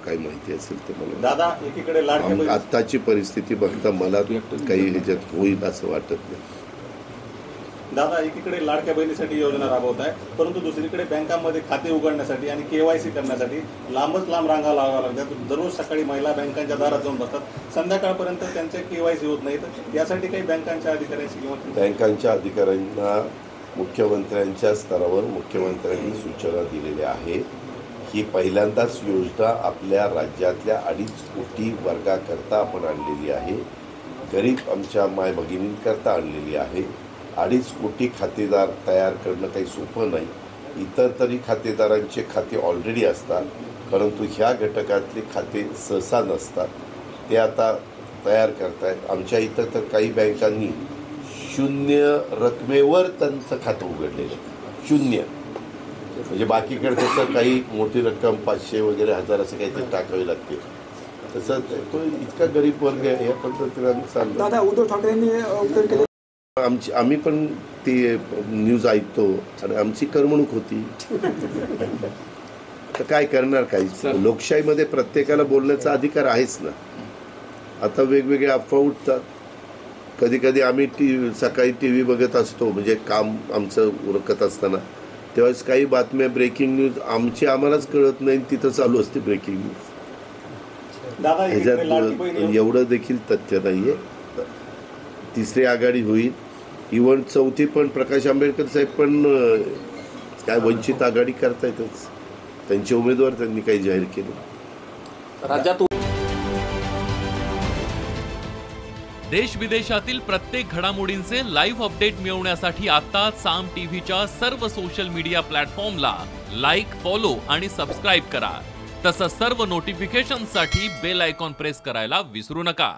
काही माहिती असेल तर मला. दादा एकीकडे लाडक्या आत्ताची परिस्थिती बघता मला काही ह्याच्यात होईल असं वाटत नाही. दादा एकीकडे लाडक्या बहिणीसाठी योजना राबवत आहे, परंतु दुसरीकडे बँकांमध्ये खाते उघडण्यासाठी आणि KYC करण्यासाठी लांबच लांब रांगा लावाव्या लागतात. दररोज सकाळी महिला बँकांच्या दारात जाऊन बसतात, संध्याकाळपर्यंत त्यांचे KYC होत नाही. तर यासाठी काही बँकांच्या अधिकाऱ्यांशी किंवा बँकांच्या अधिकाऱ्यांना मुख्यमंत्र्यांच्या स्तरावर मुख्यमंत्र्यांनी सूचना दिलेल्या आहेत. ही पहिल्यांदाच योजना आपल्या राज्यातल्या 2.5 कोटी वर्गाकरता आपण आणलेली आहे. गरीब आमच्या माय भगिनींकरता आणलेली आहे. 2.5 कोटी खातेदार तयार करणं काही सोपं नाही. इतर तरी खातेदारांचे खाते ऑलरेडी असतात, परंतु ह्या घटकातले खाते सहसा नसतात. ते आता तयार करतायत. आमच्या इथं तर काही बँकांनी 0 रकमेवर त्यांचं खातं उघडलेलं आहे. 0 म्हणजे बाकीकडे तसं काही मोठी रक्कम 500 वगैरे 1000 असं काहीतरी टाकावी लागते. तसं तो इतका गरीब वर्ग आहे. या पद्धतीने आम्ही चाललो. दादा उद्धव ठाकरेंनी उत्तर केलं. आम्ही पण ती न्यूज ऐकतो आणि आमची करमणूक होती. तर काय करणार, काही लोकशाहीमध्ये प्रत्येकाला बोलण्याचा अधिकार आहेच ना. आता वेगवेगळे अफवा उठतात. कधी कधी आम्ही सकाळी TV बघत असतो, म्हणजे काम आमचं उरकत असताना, तेव्हाच काही बातम्या ब्रेकिंग न्यूज आम्हालाच कळत नाही, तिथं चालू असते ब्रेकिंग न्यूज. ह्याच्यात एवढं देखील तथ्य नाहीये. तिसरी आघाडी होईल. इव्हन चौथी पण प्रकाश आंबेडकर साहेब पण काय वंचित आघाडी करतायतच. त्यांचे उमेदवार त्यांनी काही जाहीर केले. राज्यात देश विदेशातील प्रत्येक घडामोडींचे लाईव्ह अपडेट मिळवण्यासाठी आता साम टीव्हीच्या सर्व सोशल मीडिया प्लॅटफॉर्मला लाईक, फॉलो आणि सबस्क्राईब करा. तसंच सर्व नोटिफिकेशनसाठी बेल आयकॉन प्रेस करायला विसरू नका.